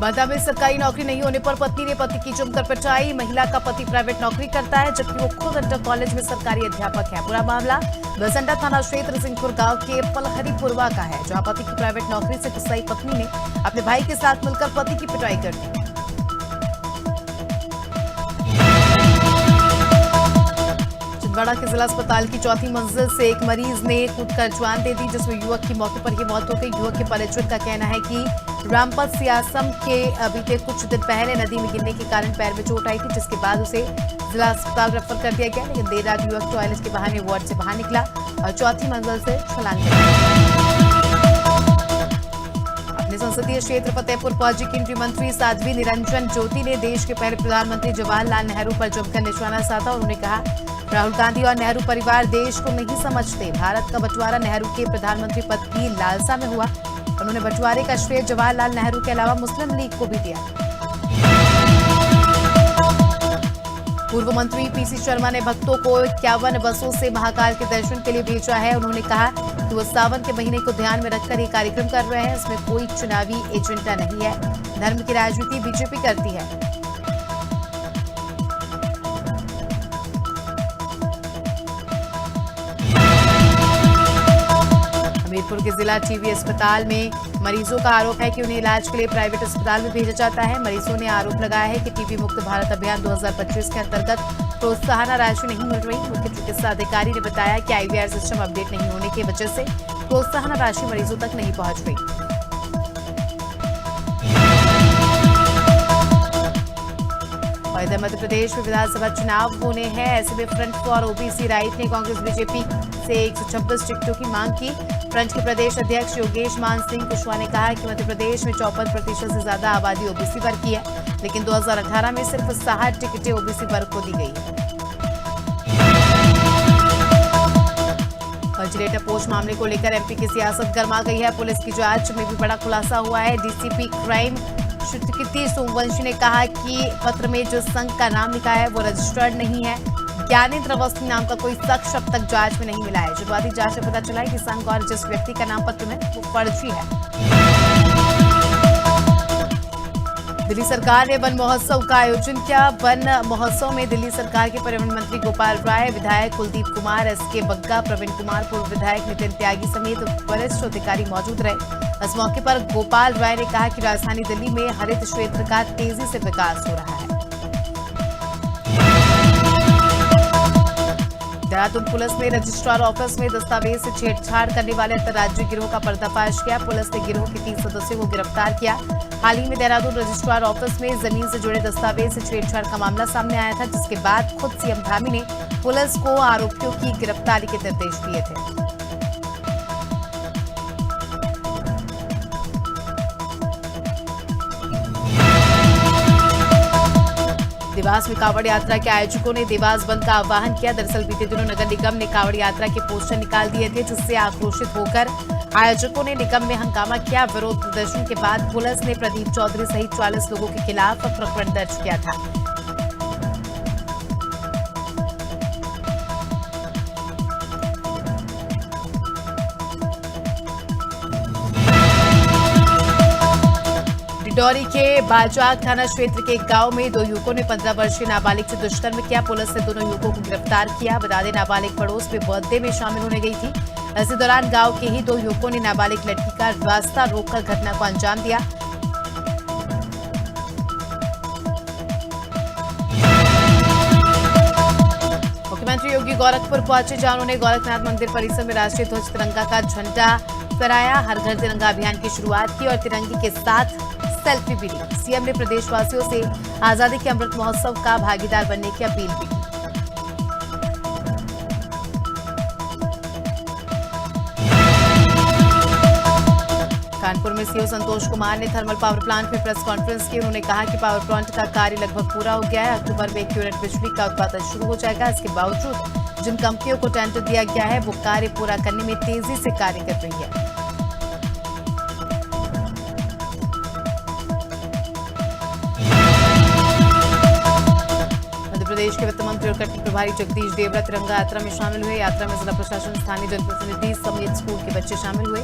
बांदा में सरकारी नौकरी नहीं होने पर पत्नी ने पति की जमकर पिटाई। महिला का पति प्राइवेट नौकरी करता है जबकि वो खुद इंटर कॉलेज में सरकारी अध्यापक है। पूरा मामला बसंडा थाना क्षेत्र सिंहपुर गांव के पलहरीपुरवा का है, जहां पति की प्राइवेट नौकरी से गुस्साई पत्नी ने अपने भाई के साथ मिलकर पति की पिटाई कर दी। छिंदवाड़ा के जिला अस्पताल की चौथी मंजिल से एक मरीज ने कूदकर जान दे दी, जिसमें युवक की मौके पर ही मौत हो गई। युवक के परिजन का कहना है कि रामपत सियासम के बीते कुछ दिन पहले नदी में गिरने के कारण पैर में चोट आई थी, जिसके बाद उसे जिला अस्पताल रेफर कर दिया गया। लेकिन देर रात युवक टॉयलेट के बहाने वार्ड से बाहर निकला और चौथी मंजिल से छलांग लगाई। अपने संसदीय क्षेत्र फतेहपुर पहुंची केंद्रीय मंत्री साध्वी निरंजन ज्योति ने देश के पहले प्रधानमंत्री जवाहरलाल नेहरू पर जमकर निशाना साधा। उन्होंने कहा, राहुल गांधी और नेहरू परिवार देश को नहीं समझते। भारत का बंटवारा नेहरू के प्रधानमंत्री पद की लालसा में हुआ। उन्होंने बंटवारे का श्रेय जवाहरलाल नेहरू के अलावा मुस्लिम लीग को भी दिया। पूर्व मंत्री पीसी शर्मा ने भक्तों को 51 बसों से महाकाल के दर्शन के लिए भेजा है। उन्होंने कहा कि वो सावन के महीने को ध्यान में रखकर ये कार्यक्रम कर रहे हैं। इसमें कोई चुनावी एजेंडा नहीं है। धर्म की राजनीति बीजेपी करती है। हमीरपुर के जिला टीबी अस्पताल में मरीजों का आरोप है कि उन्हें इलाज के लिए प्राइवेट अस्पताल में भेजा जाता है। मरीजों ने आरोप लगाया है कि टीबी मुक्त भारत अभियान 2025 के अंतर्गत प्रोत्साहन राशि नहीं मिल रही। मुख्य चिकित्सा अधिकारी ने बताया कि आईवीआर सिस्टम अपडेट नहीं होने की वजह से प्रोत्साहन राशि मरीजों तक नहीं पहुंच रही। और इधर मध्य प्रदेश में विधानसभा चुनाव होने हैं। ऐसे में फ्रंट फॉर ओबीसी राइट ने कांग्रेस बीजेपी से 126 टिकटों की मांग की। फ्रंट के प्रदेश अध्यक्ष योगेश मान सिंह कुशवाहा ने कहा कि मध्य प्रदेश में 54% से ज्यादा आबादी ओबीसी वर्ग की है, लेकिन 2018 में सिर्फ 60 टिकटें ओबीसी वर्ग को दी गई है। जिलेटा पोस्ट मामले को लेकर एमपी की सियासत गर्मा गई है। पुलिस की जांच में भी बड़ा खुलासा हुआ है। डीसीपी क्राइम श्रुतिकीर्ति सोमवंशी ने कहा कि पत्र में जो संघ का नाम लिखा है वो रजिस्टर्ड नहीं है। ज्ञानेंद्र अवस्थी नाम का कोई शख्स अब तक जांच में नहीं मिला है। शुरुआती जांच में पता चला है कि संघ और जिस व्यक्ति का नाम पत्र में वो फर्जी है। दिल्ली सरकार ने वन महोत्सव का आयोजन किया। वन महोत्सव में दिल्ली सरकार के परिवहन मंत्री गोपाल राय, विधायक कुलदीप कुमार, एसके बग्गा, प्रवीण कुमार, पूर्व विधायक नितिन त्यागी समेत वरिष्ठ अधिकारी मौजूद रहे। इस मौके पर गोपाल राय ने कहा कि राजधानी दिल्ली में हरित क्षेत्र का तेजी से विकास हो रहा है। देहरादून पुलिस ने रजिस्ट्रार ऑफिस में दस्तावेज से छेड़छाड़ करने वाले अंतर्राज्यीय गिरोह का पर्दाफाश किया। पुलिस ने गिरोह के 3 सदस्यों को गिरफ्तार किया। हाल ही में देहरादून रजिस्ट्रार ऑफिस में जमीन से जुड़े दस्तावेज से छेड़छाड़ का मामला सामने आया था, जिसके बाद खुद सीएम धामी ने पुलिस को आरोपियों की गिरफ्तारी के निर्देश दिए थे। देवास में कांवड़ यात्रा के आयोजकों ने देवास बंद का आह्वान किया। दरअसल बीते दिनों नगर निगम ने कांवड़ यात्रा के पोस्टर निकाल दिए थे, जिससे आक्रोशित होकर आयोजकों ने निगम में हंगामा किया। विरोध प्रदर्शन के बाद पुलिस ने प्रदीप चौधरी सहित 40 लोगों के खिलाफ प्रकरण दर्ज किया था। डिंडौरी के बाजाग थाना क्षेत्र के एक गांव में 2 युवकों ने 15 वर्षीय नाबालिग से दुष्कर्म किया। पुलिस ने दोनों युवकों को गिरफ्तार किया। बता दें, नाबालिग पड़ोस में बर्थडे में शामिल होने गई थी। इसी दौरान गांव के ही 2 युवकों ने नाबालिग लड़की का रास्ता रोककर घटना को अंजाम दिया। मुख्यमंत्री योगी गोरखपुर पहुंचे, जहां उन्होंने गोरखनाथ मंदिर परिसर में राष्ट्रीय ध्वज तिरंगा का झंडा फहराया। हर घर तिरंगा अभियान की शुरुआत की और तिरंगे के साथ सेल्फी भी ली। सीएम ने प्रदेशवासियों से आजादी के अमृत महोत्सव का भागीदार बनने की अपील भी की। कानपुर में सीओ संतोष कुमार ने थर्मल पावर प्लांट में प्रेस कॉन्फ्रेंस की। उन्होंने कहा कि पावर प्लांट का कार्य लगभग पूरा हो गया है। अक्टूबर में 1 यूनिट बिजली का उत्पादन शुरू हो जाएगा। इसके बावजूद जिन कंपनियों को टेंडर दिया गया है वो कार्य पूरा करने में तेजी से कार्य कर रही है। प्रदेश के वित्त मंत्री और कटनी प्रभारी जगदीश देवड़ा तिरंगा यात्रा में शामिल हुए। यात्रा में जिला प्रशासन, स्थानीय जनप्रतिनिधि समेत स्कूल के बच्चे शामिल हुए।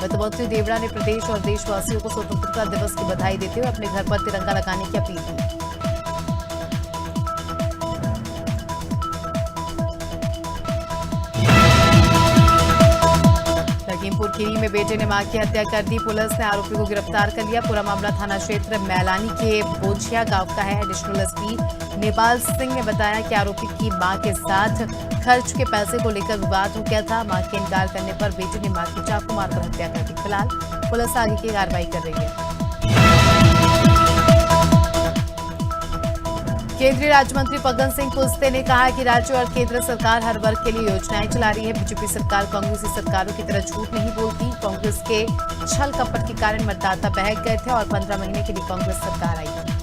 वित्त मंत्री देवड़ा ने प्रदेश और देशवासियों को स्वतंत्रता दिवस की बधाई देते हुए अपने घर पर तिरंगा लगाने की अपील की। लखीमपुर खीरी में बेटे ने मां की हत्या कर दी। पुलिस ने आरोपी को गिरफ्तार कर लिया। पूरा मामला थाना क्षेत्र मैलानी के बोझिया गांव का है। एडिशनल एसपी नेपाल सिंह ने बताया कि आरोपी की मां के साथ खर्च के पैसे को लेकर विवाद हो गया था। मां के इनकार करने पर बेटे ने मां की चाकू मारकर हत्या कर दी। फिलहाल पुलिस आगे की कार्रवाई कर रही है। केंद्रीय राज्य मंत्री फग्गन सिंह कुलस्ते ने कहा कि राज्य और केंद्र सरकार हर वर्ग के लिए योजनाएं चला रही है। बीजेपी सरकार कांग्रेसी सरकारों की तरह झूठ नहीं बोलती। कांग्रेस के छल कपट के कारण मतदाता बहक गए थे और 15 महीने के लिए कांग्रेस सरकार आई थी।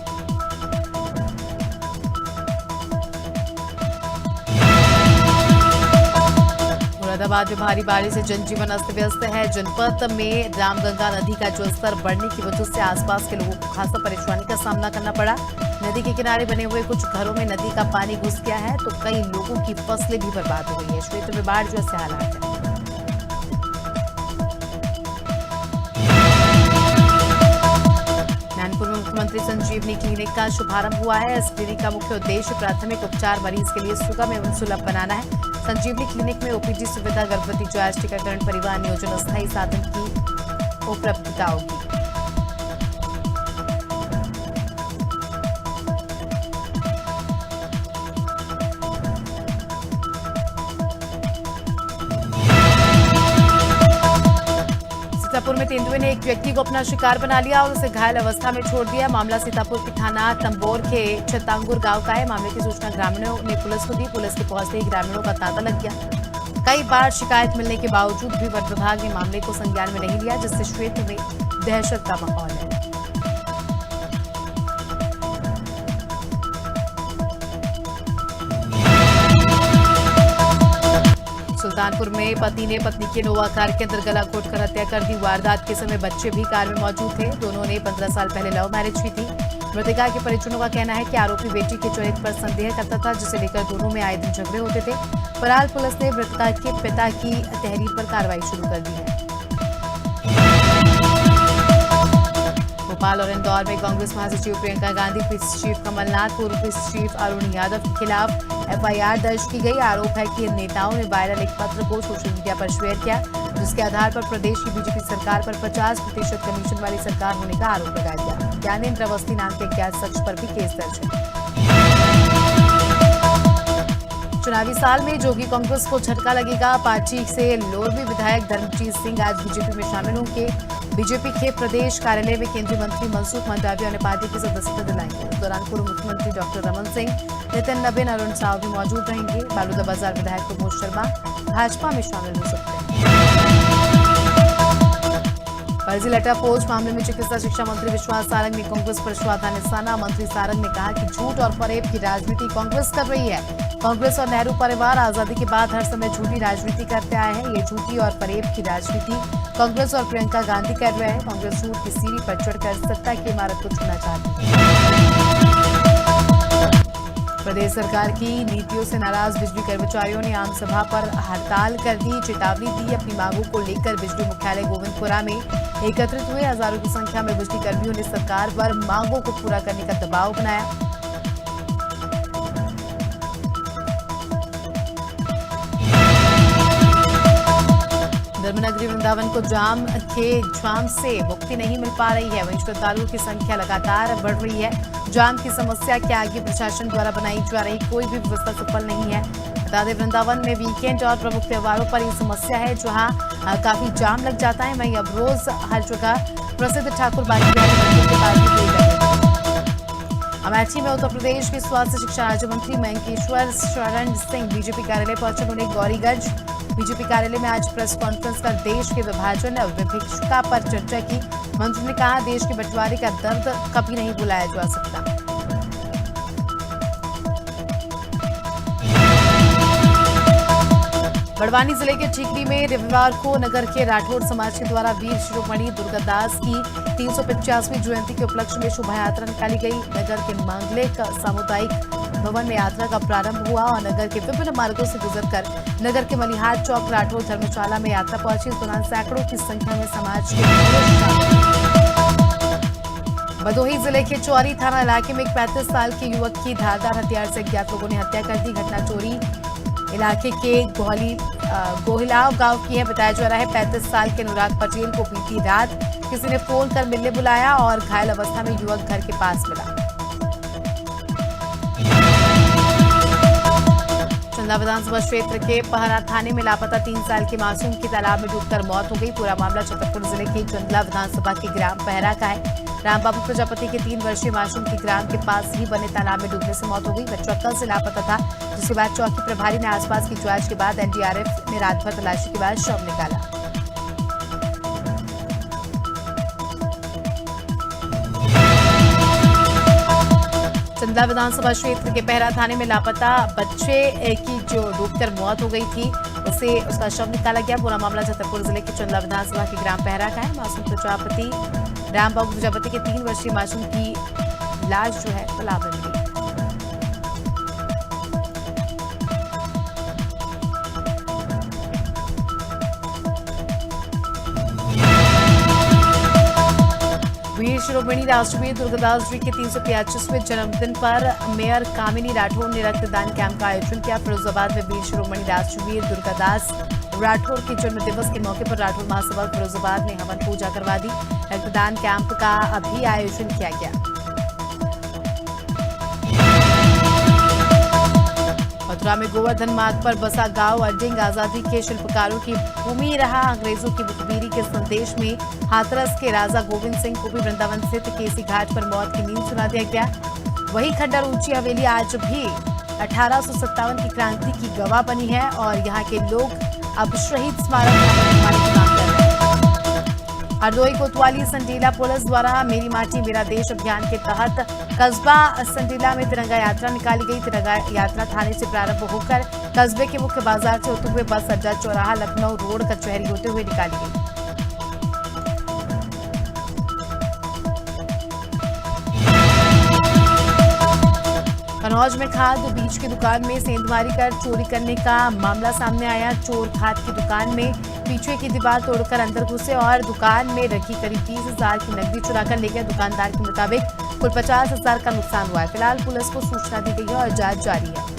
मुरादाबाद में भारी बारिश से जनजीवन अस्त व्यस्त है। जनपद में रामगंगा नदी का जलस्तर बढ़ने की वजह से आसपास के लोगों को खासा परेशानी का सामना करना पड़ा। नदी के किनारे बने हुए कुछ घरों में नदी का पानी घुस गया है तो कई लोगों की फसलें भी बर्बाद हो गई है। क्षेत्र में बाढ़ जैसे हालात हैं। नानपुर में मुख्यमंत्री संजीवनी क्लिनिक का शुभारंभ हुआ है। इस क्लिनिक का मुख्य उद्देश्य प्राथमिक उपचार मरीज के लिए सुगम एवं सुलभ बनाना है। संजीवनी क्लिनिक में ओपीडी सुविधा, गर्भवती जांच, टीकाकरण, परिवार नियोजन, अस्थायी साधन की उपलब्धता होगी। सीतापुर में तेंदुए ने एक व्यक्ति को अपना शिकार बना लिया और उसे घायल अवस्था में छोड़ दिया। मामला सीतापुर के थाना तंबोर के छतांगुर गांव का है। मामले की सूचना ग्रामीणों ने पुलिस को दी। पुलिस के पहुंचते ही ग्रामीणों का तांता लग गया। कई बार शिकायत मिलने के बावजूद भी वन विभाग ने मामले को संज्ञान में नहीं लिया, जिससे क्षेत्र में दहशत का माहौल है। सुल्तानपुर में पति ने पत्नी की नोवा कार के अंदर गला घोटकर हत्या कर दी। वारदात के समय बच्चे भी कार में मौजूद थे। दोनों ने 15 साल पहले लव मैरिज की थी। मृतका के परिजनों का कहना है कि आरोपी बेटी के चरित्र पर संदेह करता था, जिसे लेकर दोनों में आए दिन झगड़े होते थे। फिलहाल पुलिस ने मृतका के पिता की तहरीर पर कार्रवाई शुरू कर दी है। भोपाल और इंदौर में कांग्रेस महासचिव प्रियंका गांधी, पीसीसी चीफ कमलनाथ, पूर्व पीसीसी चीफ अरुण यादव के खिलाफ एफआईआर दर्ज की गई। आरोप है कि इन नेताओं ने वायरल एक पत्र को सोशल मीडिया पर शेयर किया, जिसके आधार पर प्रदेश की बीजेपी सरकार पर 50% कमीशन वाली सरकार होने का आरोप लगाया गया। ज्ञानेंद्र अवस्थी नाम के अज्ञात शख्स पर भी केस दर्ज है। चुनावी साल में जोगी कांग्रेस को झटका लगेगा। पार्टी से लोरवी विधायक धर्मजीत सिंह आज बीजेपी में शामिल होंगे। बीजेपी के प्रदेश कार्यालय में केंद्रीय मंत्री मनसुख मंडाविया ने पार्टी की सदस्यता दिलाएंगे। इस दौरान पूर्व मुख्यमंत्री डॉक्टर रमन सिंह, नितिन नवीन, अरुण साव भी मौजूद रहेंगे। बालूदाबाजार विधायक प्रमोद शर्मा भाजपा में शामिल हो सकते हैं। फर्जी लेटर पोस्ट मामले में चिकित्सा शिक्षा मंत्री विश्वास सारंग ने कांग्रेस पर स्वादा निशाना। मंत्री सारंग ने कहा कि झूठ और फरेब की राजनीति कांग्रेस कर रही है। कांग्रेस और नेहरू परिवार आजादी के बाद हर समय झूठी राजनीति करते आए हैं। ये झूठी और फरेब की राजनीति कांग्रेस और प्रियंका गांधी कर रहे हैं। कांग्रेस झूठ की सीढ़ी पर चढ़कर सत्ता की इमारत को छूना चाहती है। प्रदेश सरकार की नीतियों से नाराज बिजली कर्मचारियों ने आम सभा पर हड़ताल कर दी, चेतावनी दी। अपनी मांगों को लेकर बिजली मुख्यालय गोविंदपुरा में एकत्रित हुए हजारों की संख्या में बिजली कर्मियों ने सरकार पर मांगों को पूरा करने का दबाव बनाया। धर्मनगरी वृंदावन को जाम से मुक्ति नहीं मिल पा रही है। वहीं श्रद्धालुओं की संख्या लगातार बढ़ रही है। जाम की समस्या के आगे प्रशासन द्वारा बनाई जा रही कोई भी व्यवस्था सफल नहीं है। बता दें, वृंदावन में वीकेंड और प्रमुख त्योहारों पर यह समस्या है, जहां काफी जाम लग जाता है। वहीं अब रोज हर जगह प्रसिद्ध ठाकुर बाजी मंदिर के पास भी गए। अमेठी में उत्तर प्रदेश के स्वास्थ्य शिक्षा राज्य मंत्री मयंकेश्वर शरण सिंह बीजेपी कार्यालय पहुंचे। उन्होंने गौरीगंज बीजेपी कार्यालय में आज प्रेस कॉन्फ्रेंस कर देश के विभाजन और विभिक्षता पर चर्चा की। मंत्री ने कहा, देश के बंटवारे का दर्द कभी नहीं भुलाया जा सकता। बड़वानी जिले के ठीकरी में रविवार को नगर के राठौड़ समाज के द्वारा वीर शिरोमणि दुर्गादास की 350वीं जयंती के उपलक्ष्य में शोभा यात्रा निकाली गई। नगर के मांगलिक सामुदायिक राजभवन में यात्रा का प्रारंभ हुआ और नगर के विभिन्न मार्गों से गुजरकर नगर के मलिहार चौक, राठौर धर्मशाला में यात्रा पहुंची। इस दौरान सैकड़ों की संख्या में समाज के भदोही जिले के चौरी थाना इलाके में एक 35 साल के युवक की धारदार हथियार से अज्ञात लोगों ने हत्या कर दी। घटना चोरी इलाके के गोहिलाव गांव की है। बताया जा रहा है 35 साल के अनुराग पटेल को बीती रात किसी ने फोन कर मिलने बुलाया और घायल अवस्था में युवक घर के पास मिला। चंदा विधानसभा क्षेत्र के पहरा थाने में लापता 3 साल के मासूम की तालाब में डूबकर मौत हो गई। पूरा मामला छतरपुर जिले के चंदला विधानसभा के ग्राम पहरा का है। रामबाबू प्रजापति के 3 वर्षीय मासूम की ग्राम के पास ही बने तालाब में डूबने से मौत हो गई। बच्चा कल से लापता था, जिसके बाद चौकी प्रभारी ने आसपास की जांच के बाद एनडीआरएफ ने रात भर तलाशी के बाद शव निकाला। चंदला विधानसभा क्षेत्र के पहरा थाने में लापता बच्चे की जो डूबकर मौत हो गई थी, उसका शव निकाला गया। पूरा मामला छतरपुर जिले के चंदला विधानसभा के ग्राम पहरा का है। मासूम प्रजापति रामबाबू प्रजापति के 3 वर्षीय मासूम की लाश जो है तालाब में मिली। वीर शिरोमणि राष्ट्रवीर दुर्गादास जी के 385वें जन्मदिन पर मेयर कामिनी राठौर ने रक्तदान कैंप का आयोजन किया। फिरोजाबाद में वीर शिरोमणि राष्ट्रवीर दुर्गादास राठौर के जन्म दिवस के मौके पर राठौर महासभा फिरोजाबाद ने हवन पूजा करवा दी। रक्तदान कैंप का अभी आयोजन किया गया। मथुरा में गोवर्धन मार्ग पर बसा गांव अड्डिंग आजादी के शिल्पकारों की भूमि रहा। अंग्रेजों की बुकबीरी के संदेश में हाथरस के राजा गोविंद सिंह को भी वृंदावन स्थित केसी घाट पर मौत की नींद सुना दिया गया। वही खंडर ऊंची हवेली आज भी 1857 की क्रांति की गवाह बनी है और यहाँ के लोग अब शहीद स्मारक निर्माण की मांग कर रहे हैं। हरदोई कोतवाली संडीला पुलिस द्वारा मेरी माटी मेरा देश अभियान के तहत कस्बा संडीला में तिरंगा यात्रा निकाली गई। तिरंगा यात्रा थाने से प्रारंभ होकर कस्बे के मुख्य बाजार से होते हुए बस अड्डा, चौराहा, लखनऊ रोड, कचहरी होते हुए निकाली गई। कन्नौज में खाद बीज की दुकान में सेंधमारी कर चोरी करने का मामला सामने आया। चोर खाद की दुकान में पीछे की दीवार तोड़कर अंदर घुसे और दुकान में रखी करीब 30,000 की नकदी चुराकर ले गए। दुकानदार के मुताबिक कुल 50,000 का नुकसान हुआ है। फिलहाल पुलिस को सूचना दी गई है और जांच जारी है।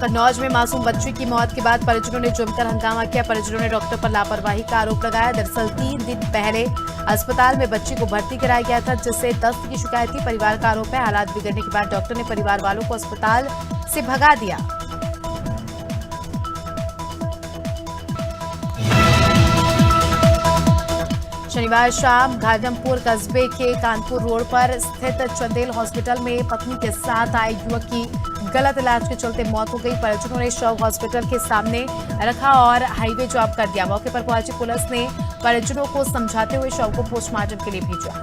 कन्नौज में मासूम बच्चे की मौत के बाद परिजनों ने जमकर हंगामा किया। परिजनों ने डॉक्टर पर लापरवाही का आरोप लगाया। दरअसल 3 दिन पहले अस्पताल में बच्ची को भर्ती कराया गया था, जिससे दस्त की शिकायत थी। परिवार का आरोप है हालात बिगड़ने के बाद डॉक्टर ने परिवार वालों को अस्पताल से भगा दिया। शनिवार शाम घाटमपुर कस्बे के कानपुर रोड पर स्थित चंदेल हॉस्पिटल में पत्नी के साथ आए युवक की गलत इलाज के चलते मौत हो गई। परिजनों ने शव हॉस्पिटल के सामने रखा और हाईवे जाम कर दिया। मौके पर पहुंची पुलिस ने परिजनों को समझाते हुए शव को पोस्टमार्टम के लिए भेजा।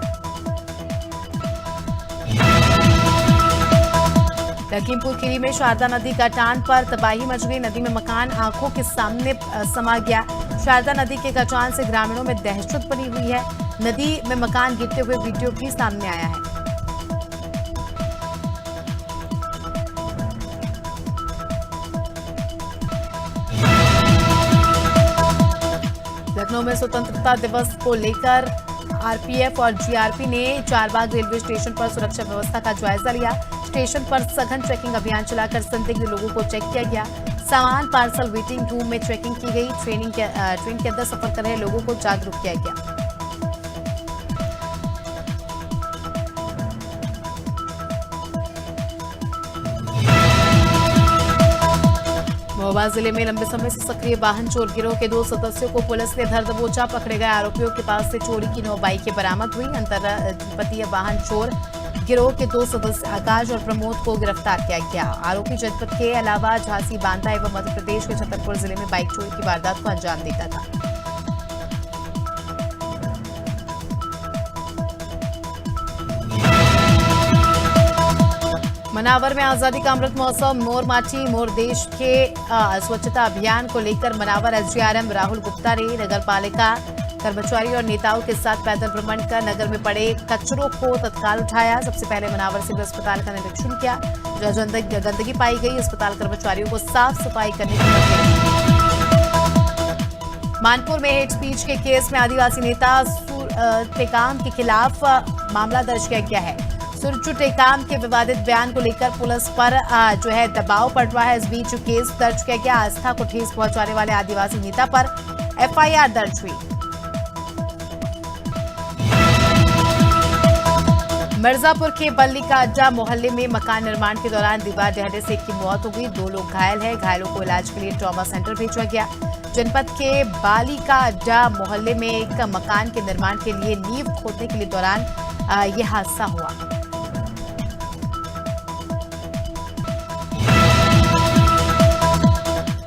लखीमपुर खीरी में शारदा नदी का कटान पर तबाही मच गई। नदी में मकान आंखों के सामने समा गया। शारदा नदी के कटान से ग्रामीणों में दहशत बनी हुई है। नदी में मकान गिरते हुए वीडियो भी सामने आया है। लखनऊ में स्वतंत्रता दिवस को लेकर आरपीएफ और जीआरपी ने चारबाग रेलवे स्टेशन पर सुरक्षा व्यवस्था का जायजा लिया। स्टेशन पर सघन चेकिंग अभियान चलाकर संदिग्ध लोगों को चेक किया गया। सामान पार्सल वेटिंग रूम में चेकिंग की गई। ट्रेन के अंदर सफर कर रहे लोगों को जागरूक किया गया। महोबा जिले में लंबे समय से सक्रिय वाहन चोर गिरोह के 2 सदस्यों को पुलिस ने धर दबोचा। पकड़े गए आरोपियों के पास से चोरी की 9 बाइकें बरामद हुई। अंतरजनपदीय वाहन चोर गिरोह के 2 सदस्य आकाश और प्रमोद को गिरफ्तार किया गया। आरोपी जनपद के अलावा झांसी, बांदा एवं मध्य प्रदेश के छतरपुर जिले में बाइक चोरी की वारदात को अंजाम देता था। मनावर में आजादी का अमृत महोत्सव मोर माटी मोर देश के स्वच्छता अभियान को लेकर मनावर एसडीआरएम राहुल गुप्ता ने नगर पालिका कर्मचारी और नेताओं के साथ पैदल भ्रमण कर नगर में पड़े कचरों को तत्काल उठाया। सबसे पहले मनावर सिविल अस्पताल का निरीक्षण किया, जहां गंदगी पाई गई। अस्पताल कर्मचारियों को साफ सफाई करने की निर्देश। मानपुर में हेट स्पीच के केस में आदिवासी नेता टेकाम के खिलाफ मामला दर्ज किया गया है। सुरजू टेकाम के विवादित बयान को लेकर पुलिस पर दबाव पड़ रहा है। इस बीच केस दर्ज किया गया। आस्था को ठेस पहुंचाने वाले आदिवासी नेता पर एफआईआर दर्ज हुई। मिर्जापुर के बल्ली का अड्डा मोहल्ले में मकान निर्माण के दौरान दीवार ढहने से एक की मौत हो गई। 2 लोग घायल हैं। घायलों को इलाज के लिए ट्रॉमा सेंटर भेजा गया। जनपद के बाली का अड्डा मोहल्ले में एक मकान के निर्माण के लिए नींव खोदने के लिए दौरान यह हादसा हुआ।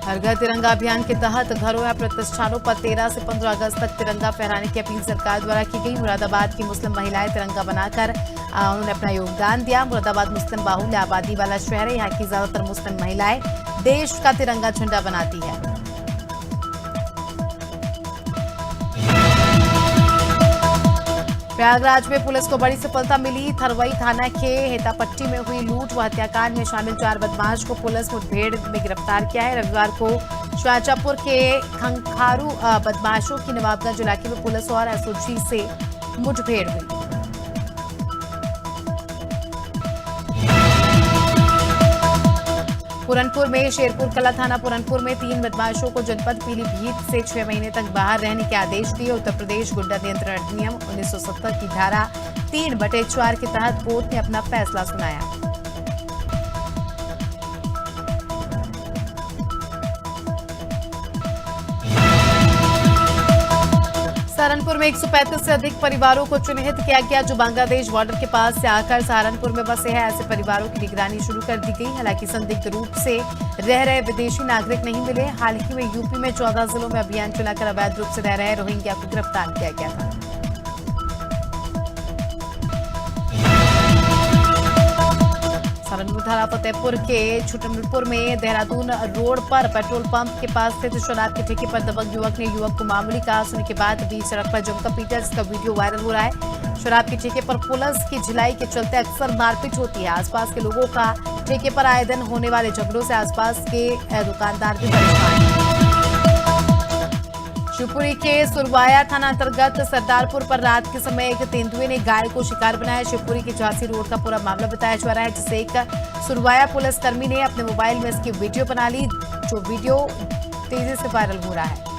हर घर तिरंगा अभियान के तहत घरों या प्रतिष्ठानों पर 13 से 15 अगस्त तक तिरंगा फहराने की अपील सरकार द्वारा की गई। मुरादाबाद की मुस्लिम महिलाएं तिरंगा बनाकर उन्होंने अपना योगदान दिया। मुरादाबाद मुस्लिम बाहुल्य आबादी वाला शहर है। यहाँ की ज्यादातर मुस्लिम महिलाएं देश का तिरंगा झंडा बनाती है। प्रयागराज में पुलिस को बड़ी सफलता मिली। थरवई थाना के हेतापट्टी में हुई लूट व हत्याकांड में शामिल 4 बदमाश को पुलिस मुठभेड़ में गिरफ्तार किया है। रविवार को शाहजहांपुर के खंखारू बदमाशों की नवाबगंज इलाके में पुलिस और एसओजी से मुठभेड़ हुई। पुरनपुर में शेरपुर कला थाना पुरनपुर में 3 बदमाशों को जनपद पीलीभीत से 6 महीने तक बाहर रहने के आदेश दिए। उत्तर प्रदेश गुंडा नियंत्रण अधिनियम 1970 की धारा 3/4 के तहत कोर्ट ने अपना फैसला सुनाया। सहारनपुर में 135 से अधिक परिवारों को चिन्हित किया गया, जो बांग्लादेश बॉर्डर के पास से आकर सहारनपुर में बसे हैं। ऐसे परिवारों की निगरानी शुरू कर दी गई। हालांकि संदिग्ध रूप से रह रहे विदेशी नागरिक नहीं मिले। हाल ही में यूपी में 14 जिलों में अभियान चलाकर अवैध रूप से रह रहे रोहिंग्या को गिरफ्तार किया गया था। सहारनपुर थाना फतेहपुर के छुटमलपुर में देहरादून रोड पर पेट्रोल पंप के पास स्थित शराब के ठेके पर दबंग युवक ने युवक को मामूली कहा सुनने के बाद बीच सड़क पर जमकर पीटा, जिसका वीडियो वायरल हो रहा है। शराब के ठेके पर पुलिस की ढिलाई के चलते अक्सर मारपीट होती है। आसपास के लोगों का ठेके पर आए दिन होने वाले झगड़ों से आसपास के दुकानदार भी परेशान हैं। शिवपुरी के सुरवाया थाना अंतर्गत सरदारपुर पर रात के समय एक तेंदुए ने गाय को शिकार बनाया। शिवपुरी के झांसी रोड का पूरा मामला बताया जा रहा है, जिसे एक सुरवाया पुलिसकर्मी ने अपने मोबाइल में इसकी वीडियो बना ली, जो वीडियो तेजी से वायरल हो रहा है।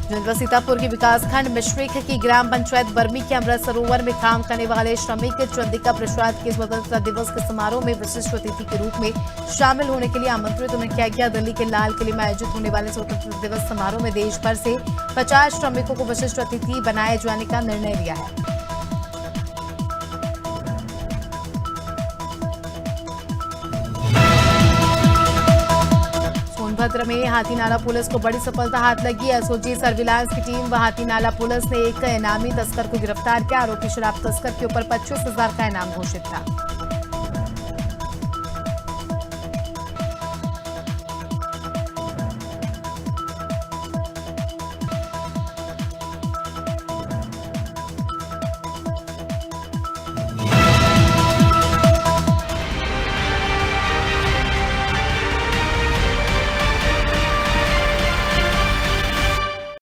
जनपद सीतापुर के विकासखंड मिश्रिख की ग्राम पंचायत बर्मी के अमृत सरोवर में काम करने वाले श्रमिक चंद्रिका प्रसाद के स्वतंत्रता दिवस के समारोह में विशिष्ट अतिथि के रूप में शामिल होने के लिए आमंत्रित उन्हें किया गया। दिल्ली के लाल किले में आयोजित होने वाले स्वतंत्रता दिवस समारोह में देश भर से 50 श्रमिकों को विशिष्ट अतिथि बनाए जाने का निर्णय लिया है। सोनभद्र में हाथीनाला पुलिस को बड़ी सफलता हाथ लगी। एसओजी सर्विलांस की टीम व हाथीनाला पुलिस ने एक इनामी तस्कर को गिरफ्तार किया। आरोपी शराब तस्कर के ऊपर 25,000 का इनाम घोषित था।